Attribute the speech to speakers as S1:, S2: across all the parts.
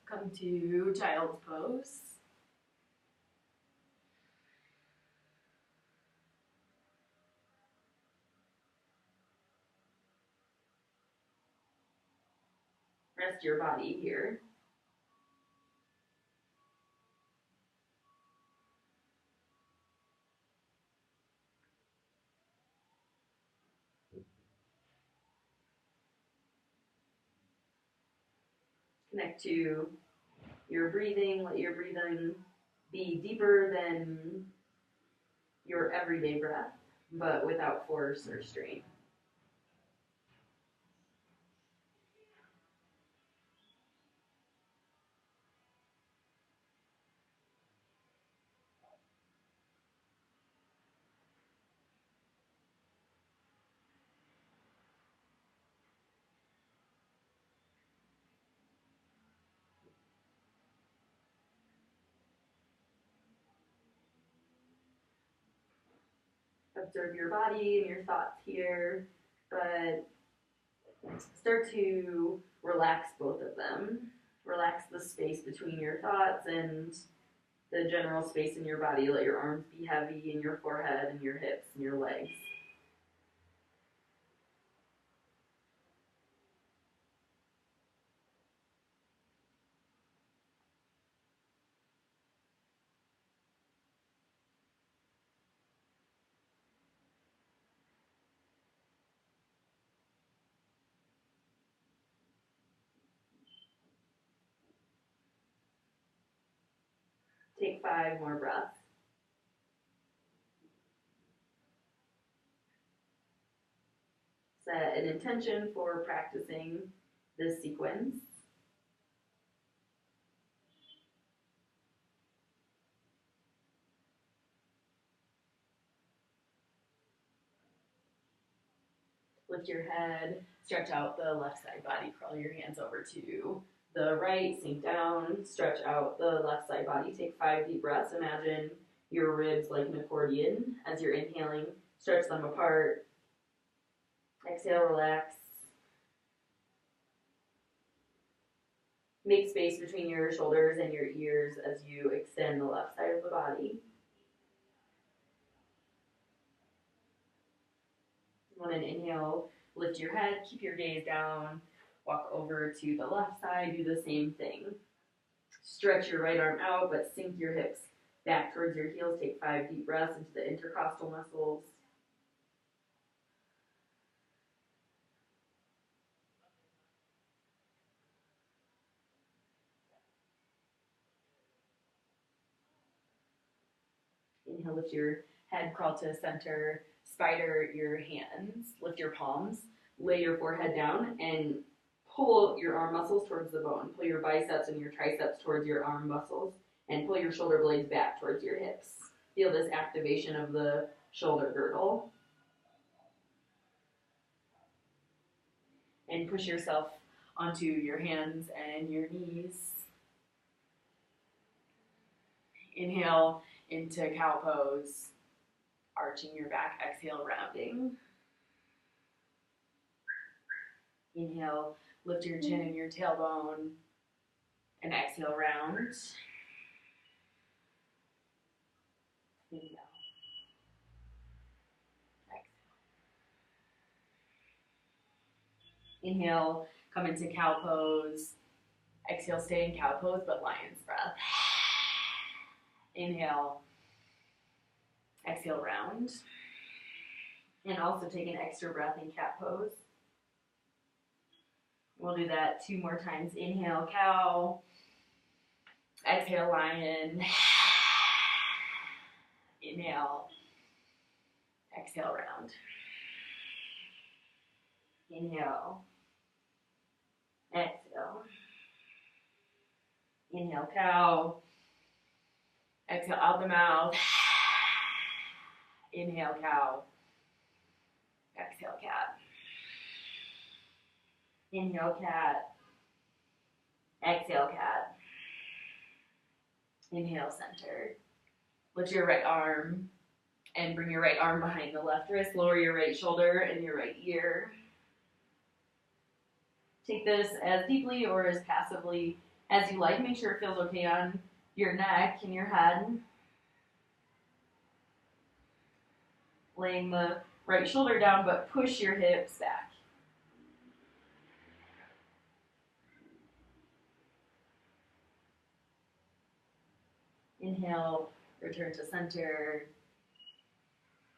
S1: come to child's pose. Rest your body here. Connect to your breathing. Let your breathing be deeper than your everyday breath, but without force or strain. Observe your body and your thoughts here, but start to relax both of them. Relax the space between your thoughts and the general space in your body. Let your arms be heavy in your forehead and your hips and your legs. Take 5 more breaths. Set an intention for practicing this sequence. Lift your head, stretch out the left side body, crawl your hands over to the right, sink down, stretch out the left side body. Take 5 deep breaths. Imagine your ribs like an accordion. As you're inhaling, stretch them apart. Exhale, relax. Make space between your shoulders and your ears as you extend the left side of the body. On an inhale, lift your head, keep your gaze down, walk over to the left side, do the same thing. Stretch your right arm out, but sink your hips back towards your heels. Take 5 deep breaths into the intercostal muscles. Inhale, lift your head, crawl to center, spider your hands, lift your palms, lay your forehead down, and pull your arm muscles towards the bone. Pull your biceps and your triceps towards your arm muscles, and pull your shoulder blades back towards your hips. Feel this activation of the shoulder girdle. And push yourself onto your hands and your knees. Inhale into cow pose, arching your back. Exhale, rounding. Inhale, lift your chin and your tailbone, and exhale, round. Inhale. Inhale, come into cow pose. Exhale, stay in cow pose, but lion's breath. Inhale. Exhale, round. And also take an extra breath in cat pose. We'll do that 2 more times. Inhale, cow. Exhale, lion. Inhale. Exhale, round. Inhale. Exhale. Inhale, cow. Exhale out the mouth. Inhale, cow. Exhale, cat. Inhale, cat. Exhale, cat. Inhale, center. Lift your right arm and bring your right arm behind the left wrist. Lower your right shoulder and your right ear. Take this as deeply or as passively as you like. Make sure it feels okay on your neck and your head. Laying the right shoulder down, but push your hips back. Inhale, return to center.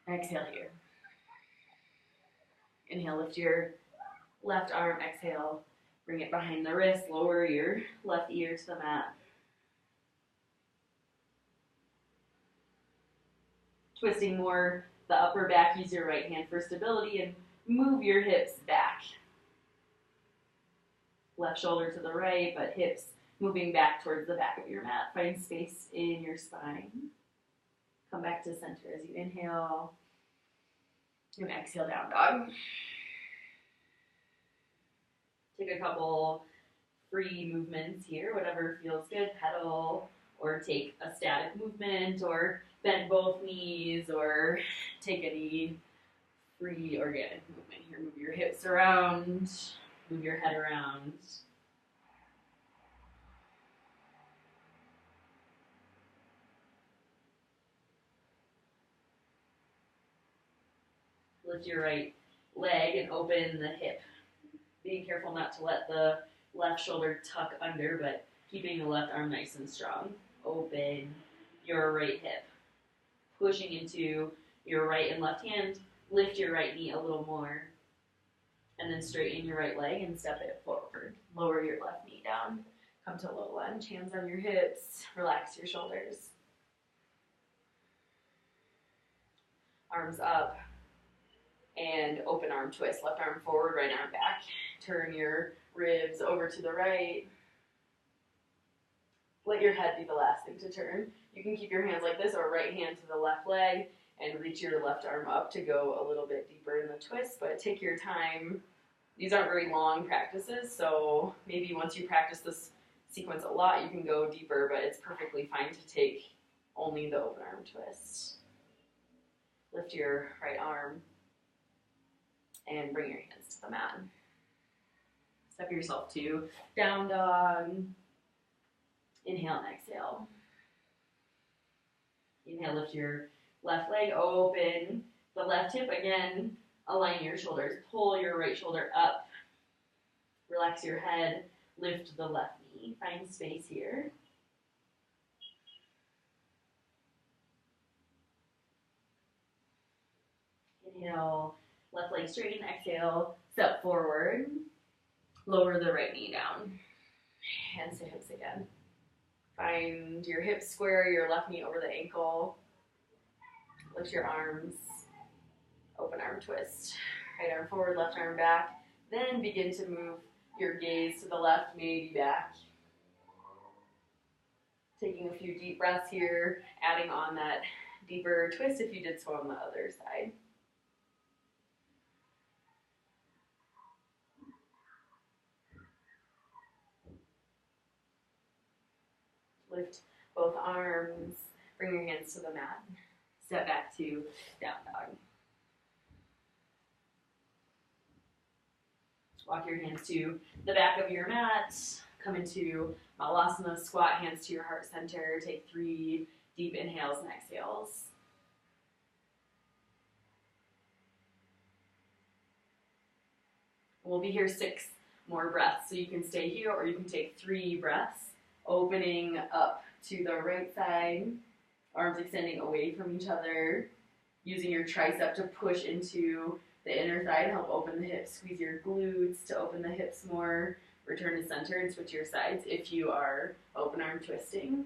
S1: Exhale here. Inhale, lift your left arm. Exhale, bring it behind the wrist. Lower your left ear to the mat. Twisting more the upper back, use your right hand for stability and move your hips back. Left shoulder to the right, but hips moving back towards the back of your mat. Find space in your spine. Come back to center as you inhale. And exhale, down dog. Take a couple free movements here, whatever feels good. Pedal, or take a static movement, or bend both knees, or take any free organic movement here. Move your hips around, move your head around. Lift your right leg and open the hip. Being careful not to let the left shoulder tuck under, but keeping the left arm nice and strong. Open your right hip. Pushing into your right and left hand. Lift your right knee a little more. And then straighten your right leg and step it forward. Lower your left knee down. Come to low lunge. Hands on your hips. Relax your shoulders. Arms up. And open arm twist. Left arm forward, right arm back. Turn your ribs over to the right. Let your head be the last thing to turn. You can keep your hands like this, or right hand to the left leg and reach your left arm up to go a little bit deeper in the twist, but take your time. These aren't very long practices, so maybe once you practice this sequence a lot, you can go deeper, but it's perfectly fine to take only the open arm twist. Lift your right arm and bring your hands to the mat. Step yourself to down dog. Inhale and exhale. Inhale, lift your left leg, open the left hip. Again, align your shoulders. Pull your right shoulder up. Relax your head. Lift the left knee. Find space here. Inhale, left leg straighten. Exhale, step forward. Lower the right knee down. Hands to hips again. Find your hips square, your left knee over the ankle. Lift your arms. Open arm twist. Right arm forward, left arm back. Then begin to move your gaze to the left, maybe back. Taking a few deep breaths here, adding on that deeper twist if you did so on the other side. Lift both arms, bring your hands to the mat. Step back to down dog. Walk your hands to the back of your mat. Come into Malasana, squat, hands to your heart center. Take 3 deep inhales and exhales. We'll be here 6 more breaths, so you can stay here or you can take 3 breaths. Opening up to the right side, arms extending away from each other, using your tricep to push into the inner thigh, help open the hips, squeeze your glutes to open the hips more, return to center and switch your sides if you are open arm twisting.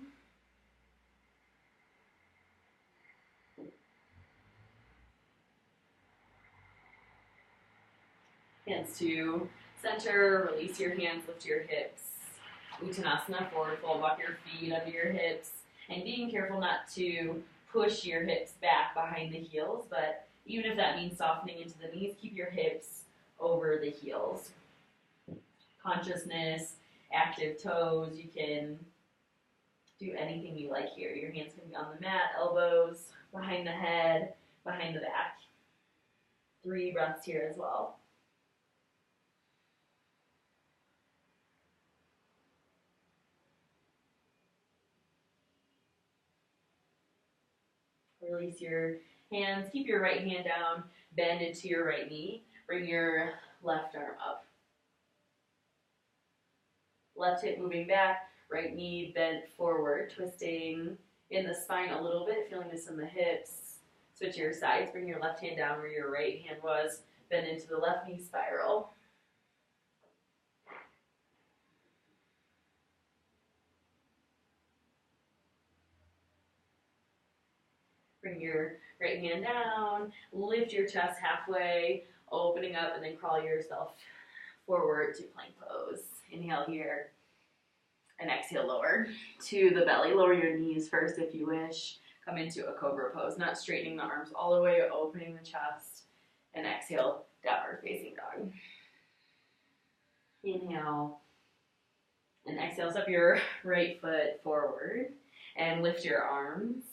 S1: Hands to center, release your hands, lift your hips. Uttanasana, forward fold, walk your feet under your hips, and being careful not to push your hips back behind the heels, but even if that means softening into the knees, keep your hips over the heels. Consciousness, active toes, you can do anything you like here. Your hands can be on the mat, elbows behind the head, behind the back. 3 breaths here as well. Release your hands. Keep your right hand down. Bend into your right knee. Bring your left arm up. Left hip moving back. Right knee bent forward. Twisting in the spine a little bit. Feeling this in the hips. Switch your sides. Bring your left hand down where your right hand was. Bend into the left knee spiral. Bring your right hand down, lift your chest halfway, opening up, and then crawl yourself forward to plank pose. Inhale here, and exhale lower to the belly. Lower your knees first if you wish. Come into a cobra pose, not straightening the arms all the way, opening the chest, and exhale, downward facing dog. Inhale, and exhale, step your right foot forward, and lift your arms.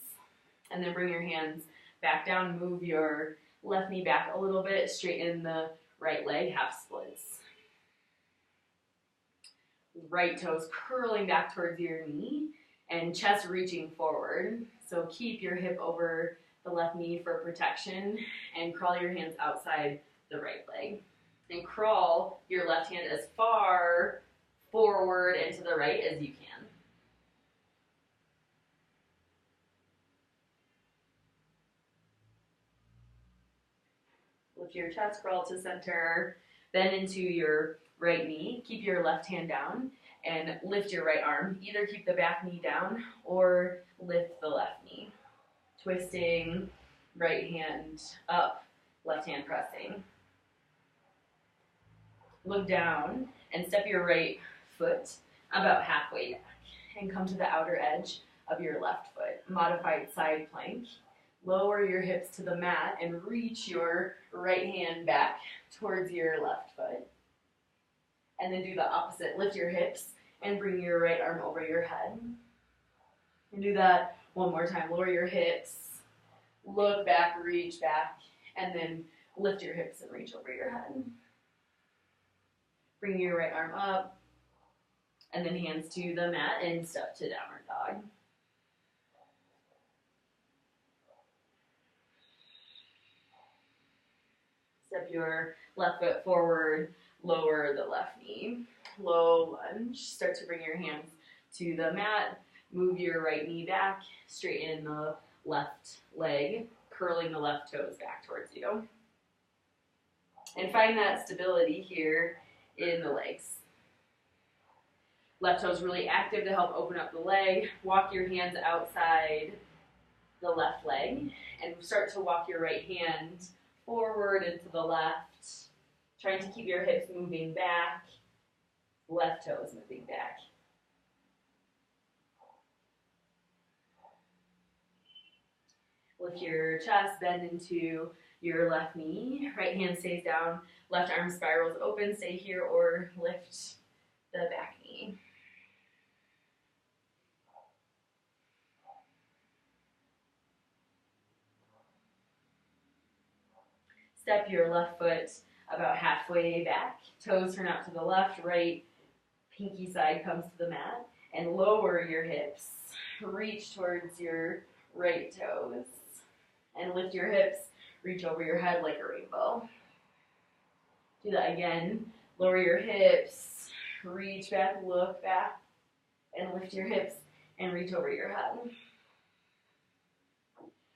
S1: And then bring your hands back down, move your left knee back a little bit, straighten the right leg, half splits. Right toes curling back towards your knee and chest reaching forward. So keep your hip over the left knee for protection and crawl your hands outside the right leg. And crawl your left hand as far forward and to the right as you can. Lift your chest, crawl to center, bend into your right knee. Keep your left hand down and lift your right arm. Either keep the back knee down or lift the left knee. Twisting, right hand up, left hand pressing. Look down and step your right foot about halfway back and come to the outer edge of your left foot. Modified side plank. Lower your hips to the mat and reach your right hand back towards your left foot. And then do the opposite. Lift your hips and bring your right arm over your head. And do that one more time. Lower your hips, look back, reach back, and then lift your hips and reach over your head. Bring your right arm up, and then hands to the mat and step to downward dog. Step your left foot forward, lower the left knee. Low lunge. Start to bring your hands to the mat. Move your right knee back. Straighten the left leg, curling the left toes back towards you. And find that stability here in the legs. Left toes really active to help open up the leg. Walk your hands outside the left leg and start to walk your right hand forward and to the left, trying to keep your hips moving back, left toes moving back. Lift your chest, bend into your left knee, right hand stays down, left arm spirals open, stay here or lift the back knee. Step your left foot about halfway back. Toes turn out to the left, right pinky side comes to the mat. And lower your hips. Reach towards your right toes. And lift your hips. Reach over your head like a rainbow. Do that again. Lower your hips. Reach back, look back. And lift your hips and reach over your head.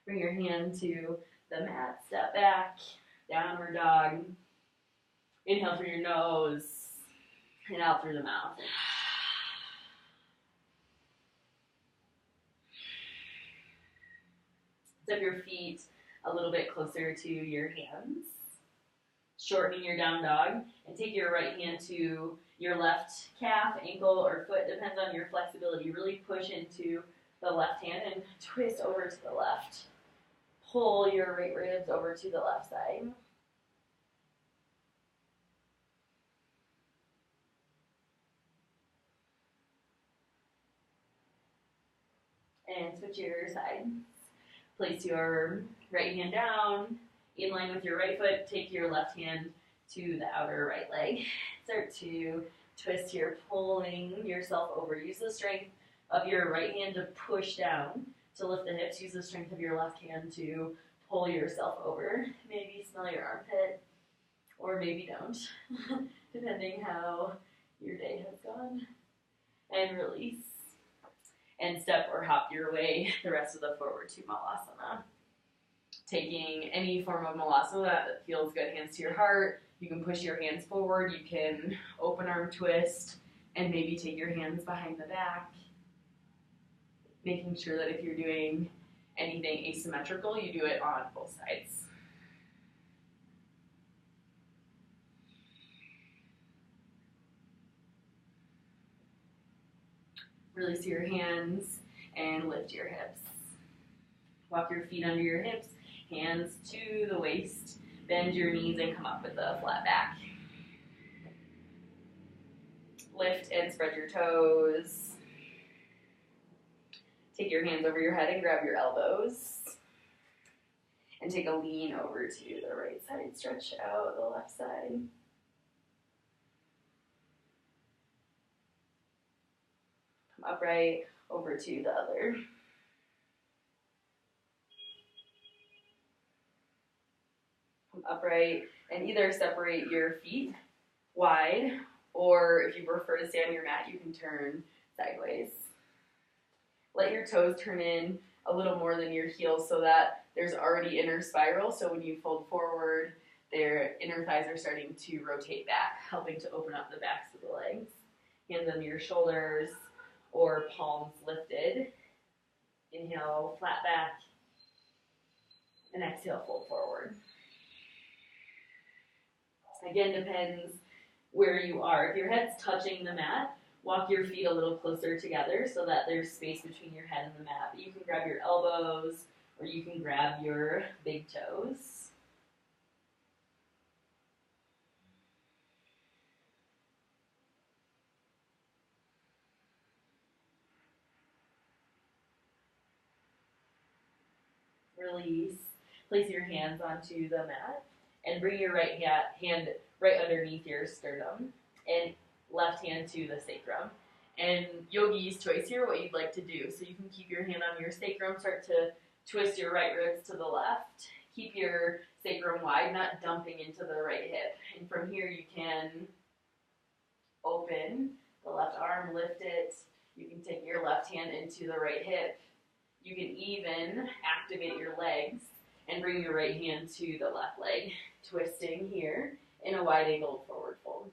S1: Bring your hand to the mat. Step back. Downward dog. Inhale through your nose and out through the mouth. Step your feet a little bit closer to your hands. Shortening your down dog and take your right hand to your left calf, ankle, or foot. Depends on your flexibility. Really push into the left hand and twist over to the left. Pull your right ribs over to the left side. And switch your sides. Place your right hand down, in line with your right foot. Take your left hand to the outer right leg. Start to twist here, pulling yourself over. Use the strength of your right hand to push down To lift the hips, use the strength of your left hand to pull yourself over. Maybe smell your armpit, or maybe don't, depending how your day has gone. And release. And step or hop your way the rest of the forward to Malasana. Taking any form of Malasana that feels good, hands to your heart. You can push your hands forward, you can open arm twist, and maybe take your hands behind the back. Making sure that if you're doing anything asymmetrical, you do it on both sides. Release your hands and lift your hips. Walk your feet under your hips, hands to the waist. Bend your knees and come up with a flat back. Lift and spread your toes. Take your hands over your head and grab your elbows. And take a lean over to the right side. Stretch out the left side. Come upright over to the other. Come upright and either separate your feet wide, or if you prefer to stay on your mat, you can turn sideways. Let your toes turn in a little more than your heels so that there's already inner spiral. So when you fold forward, their inner thighs are starting to rotate back, helping to open up the backs of the legs. Hands on your shoulders or palms lifted. Inhale, flat back. And exhale, fold forward. Again, depends where you are. If your head's touching the mat, walk your feet a little closer together so that there's space between your head and the mat. But you can grab your elbows or you can grab your big toes. Release. Place your hands onto the mat and bring your right hand right underneath your sternum and left hand to the sacrum. And yogi's choice here, what you'd like to do. So you can keep your hand on your sacrum, start to twist your right ribs to the left. Keep your sacrum wide, not dumping into the right hip. And from here you can open the left arm, lift it. You can take your left hand into the right hip. You can even activate your legs and bring your right hand to the left leg, twisting here in a wide angled forward fold.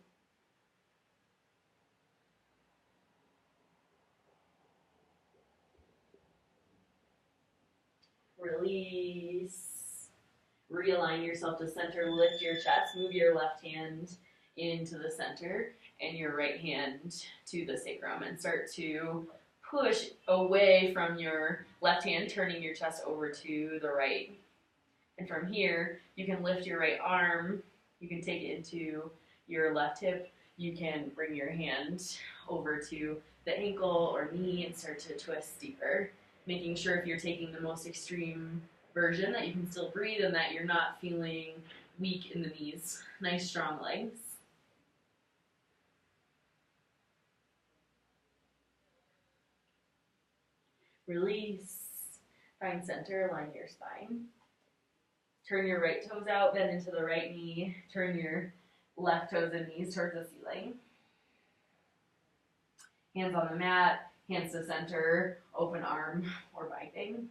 S1: Release. Realign yourself to center, lift your chest, move your left hand into the center and your right hand to the sacrum and start to push away from your left hand, turning your chest over to the right. And from here, you can lift your right arm, you can take it into your left hip, you can bring your hand over to the ankle or knee and start to twist deeper, making sure if you're taking the most extreme version that you can still breathe and that you're not feeling weak in the knees. Nice strong legs. Release. Find center, align your spine. Turn your right toes out, bend into the right knee. Turn your left toes and knees towards the ceiling. Hands on the mat, hands to center, open arm or binding.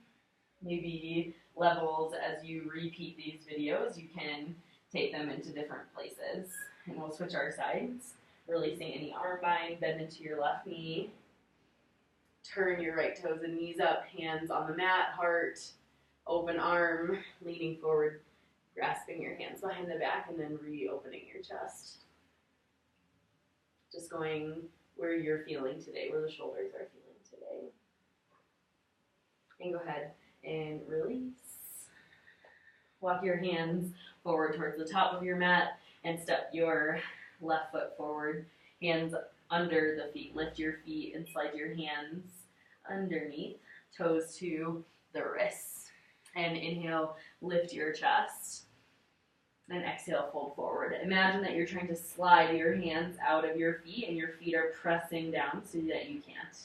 S1: Maybe levels as you repeat these videos, you can take them into different places. And we'll switch our sides. Releasing any arm bind, bend into your left knee. Turn your right toes and knees up, hands on the mat, heart, open arm, leaning forward, grasping your hands behind the back, and then reopening your chest. Just going where you're feeling today, where the shoulders are feeling today. And go ahead and release. Walk your hands forward towards the top of your mat and step your left foot forward, hands under the feet. Lift your feet and slide your hands underneath, toes to the wrists. And inhale, lift your chest. And exhale, fold forward. Imagine that you're trying to slide your hands out of your feet and your feet are pressing down so that you can't.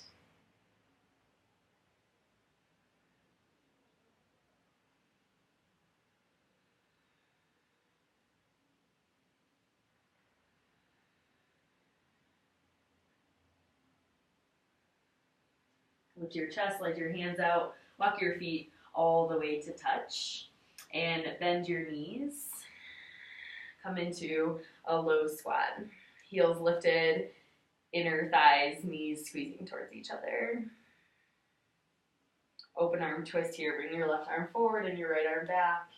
S1: Lift your chest, let your hands out, walk your feet all the way to touch, and bend your knees. Come into a low squat. Heels lifted, inner thighs, knees squeezing towards each other. Open arm twist here. Bring your left arm forward and your right arm back.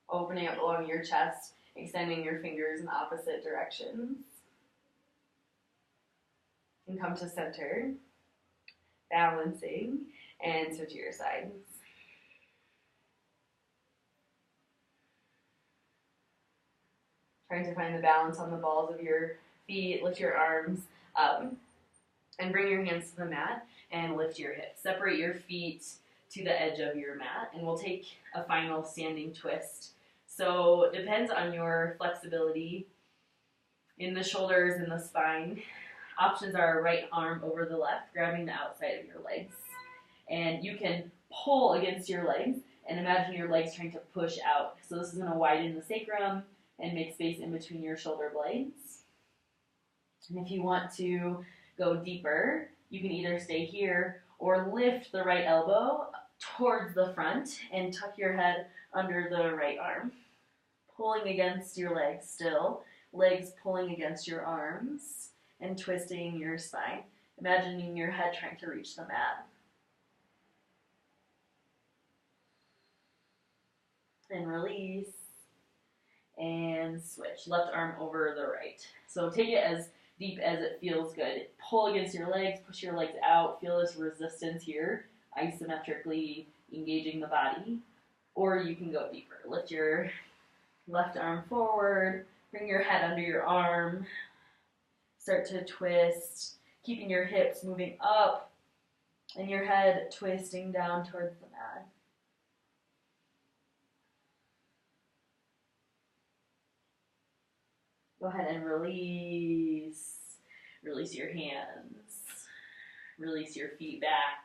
S1: Opening up along your chest, extending your fingers in opposite directions. And come to center, balancing, and switch to your sides. Trying to find the balance on the balls of your feet. Lift your arms up and bring your hands to the mat and lift your hips. Separate your feet to the edge of your mat, and we'll take a final standing twist. So it depends on your flexibility in the shoulders and the spine. Options are right arm over the left, grabbing the outside of your legs. And you can pull against your legs and imagine your legs trying to push out. So this is going to widen the sacrum and make space in between your shoulder blades. And if you want to go deeper, you can either stay here or lift the right elbow towards the front and tuck your head under the right arm. Pulling against your legs still, legs pulling against your arms, and twisting your spine. Imagining your head trying to reach the mat. And release. And switch. Left arm over the right. So take it as deep as it feels good. Pull against your legs, push your legs out. Feel this resistance here, isometrically engaging the body. Or you can go deeper. Lift your left arm forward. Bring your head under your arm. Start to twist, keeping your hips moving up and your head twisting down towards the mat. Go ahead and release. Release your hands. Release your feet back.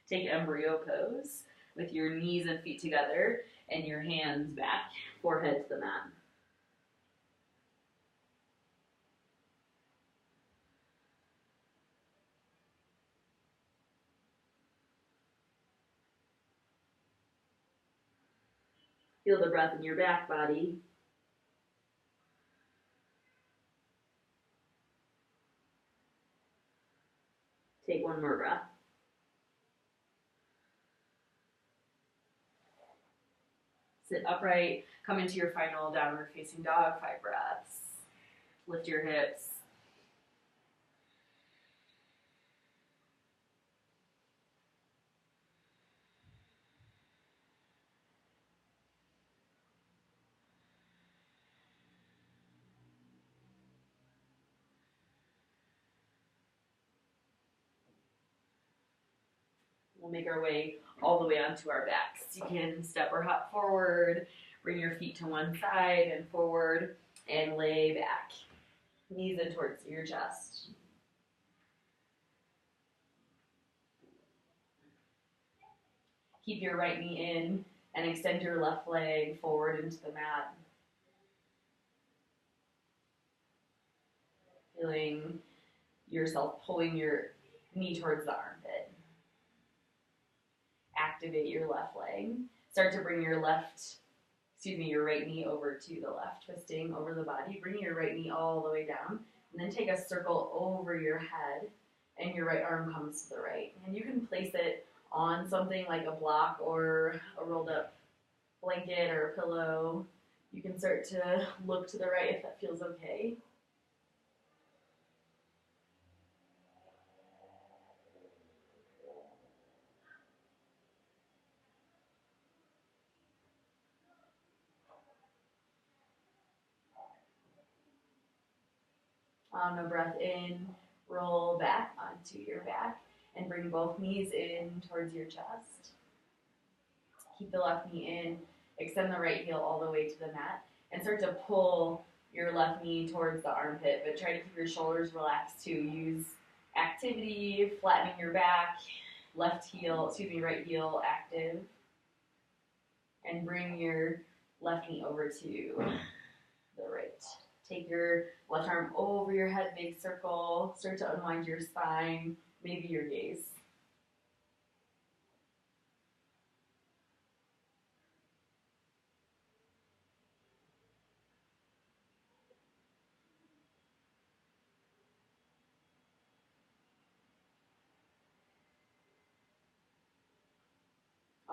S1: Take embryo pose with your knees and feet together and your hands back, forehead to the mat. Feel the breath in your back body. Take one more breath. Sit upright, come into your final downward facing dog, 5 breaths. Lift your hips. We'll make our way all the way onto our backs. You can step or hop forward, bring your feet to one side and forward, and lay back. Knees in towards your chest. Keep your right knee in and extend your left leg forward into the mat. Feeling yourself pulling your knee towards the armpit. Activate your left leg. Start to bring your right knee over to the left, twisting over the body. Bring your right knee all the way down, and then take a circle over your head, and your right arm comes to the right. And you can place it on something like a block or a rolled up blanket or a pillow. You can start to look to the right if that feels okay. On a breath in, roll back onto your back and bring both knees in towards your chest. Keep the left knee in, extend the right heel all the way to the mat, and start to pull your left knee towards the armpit, but try to keep your shoulders relaxed too. Use activity, flattening your back, right heel active, and bring your left knee over to the right. Take your left arm over your head, big circle. Start to unwind your spine, maybe your gaze.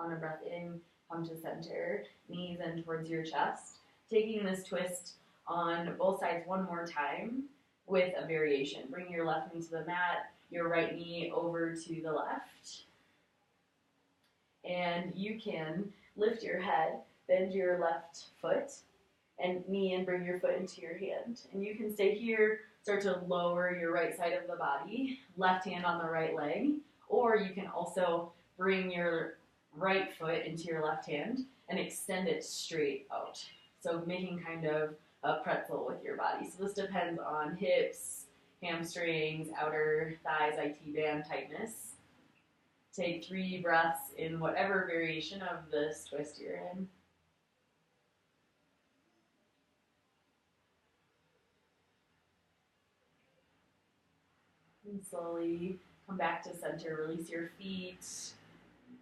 S1: On a breath in, come to center, knees in towards your chest. Taking this twist on both sides one more time with a variation. Bring your left knee to the mat, your right knee over to the left. And you can lift your head, bend your left foot, and knee and bring your foot into your hand. And you can stay here, start to lower your right side of the body, left hand on the right leg, or you can also bring your right foot into your left hand and extend it straight out. So making kind of a pretzel with your body. So this depends on hips, hamstrings, outer thighs, IT band tightness. Take 3 breaths in whatever variation of this twist you're in. And slowly come back to center, release your feet,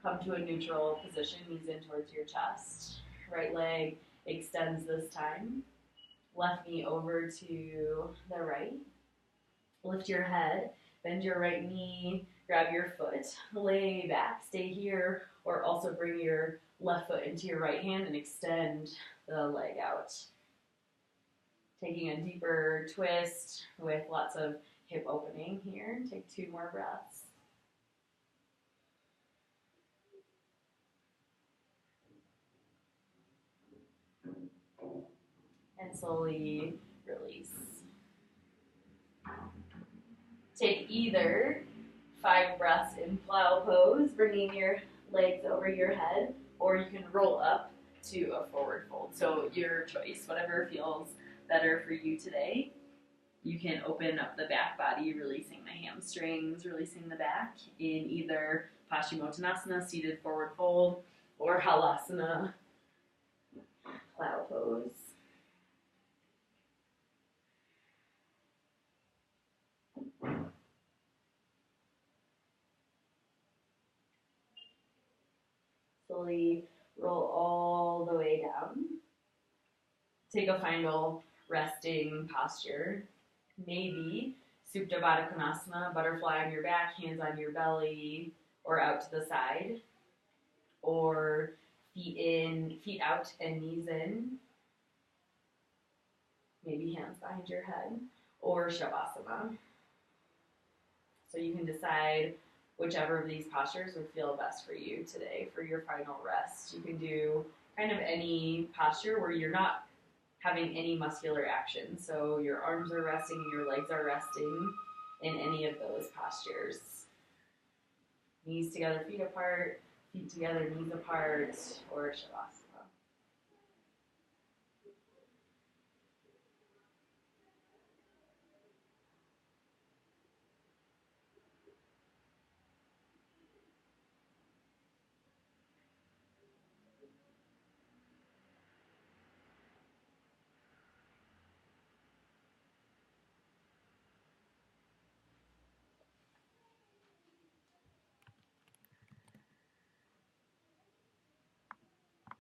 S1: come to a neutral position, knees in towards your chest. Right leg extends this time. Left knee over to the right. Lift your head, bend your right knee, grab your foot, lay back, stay here, or also bring your left foot into your right hand and extend the leg out. Taking a deeper twist with lots of hip opening here. Take 2 more breaths. And slowly release. Take either 5 breaths in plow pose, bringing your legs over your head, or you can roll up to a forward fold. So your choice, whatever feels better for you today. You can open up the back body, releasing the hamstrings, releasing the back in either Paschimottanasana, seated forward fold, or Halasana, plow pose. Slowly roll all the way down. Take a final resting posture. Maybe Supta Baddha Konasana, butterfly on your back, hands on your belly, or out to the side. Or feet in, feet out and knees in. Maybe hands behind your head. Or Shavasana. So you can decide whichever of these postures would feel best for you today for your final rest. You can do kind of any posture where you're not having any muscular action. So your arms are resting and your legs are resting in any of those postures. Knees together, feet apart, feet together, knees apart, or Shavasana.